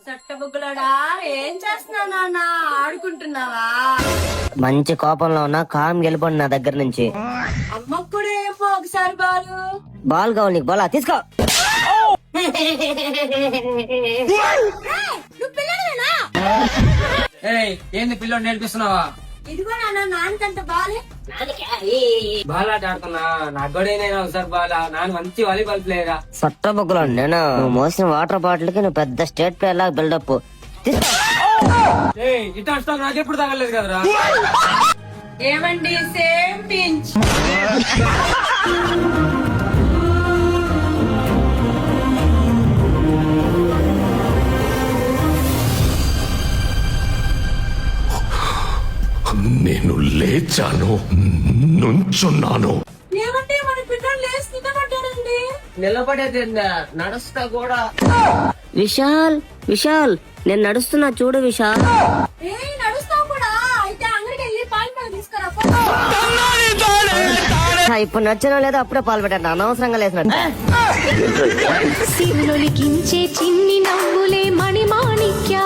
చట్టబుగ్గులాడా ఏం చేస్తున్నావు నాన్న? ఆడుకుంటున్నావా? మంచి కోపంలో ఉన్నా కామ్ గెలిపండి నా దగ్గర నుంచి. అమ్మకు కూడా ఏమో ఒకసారి బాలు. బాల్ కావాలి నీకు, బాలా తీసుకో. నువ్వు పిల్లడవేనా? ఏంది పిల్లోడు నేర్పిస్తున్నావా? ఇదిగో నాన్న నాన్నకంట బాలే. బాల్ ఆట ఆడుతున్నా. నాకు కూడా ఏదైనా ఒకసారి బాలా. నాన్న మంచి వాలీబాల్ ప్లేయరా. సొట్ట బొగ్గులో నేను నువ్వు మోసిన వాటర్ బాటిల్ కి నువ్వు పెద్ద స్టేట్ ప్లేయర్ లాగా బిల్డప్. ఇట్లా వస్తావు నాకెప్పుడు తగలేదు కదరా. ఏమండి సేమ్ పించ్. నేను లేచాను, నుంచున్నాను. ఏమంటే మన పిల్లలు లేచి నిలబడ్డారండి. నిలబడేది నడుస్తా కూడా. విశాల్ విశాల్ నేను నడుస్తున్నా చూడు విశాల్. ఏ నడుస్తావు కూడా? అయితే అంగడికి వెళ్ళి పాలు తీసుకురా. ఇప్పుడు నచ్చినా లేదా అప్పుడే పాలు పెట్టండి, అనవసరంగా లేసినట్టు. సిరులొలికించే చిన్ని నవ్వులే మణిమాణిక్యా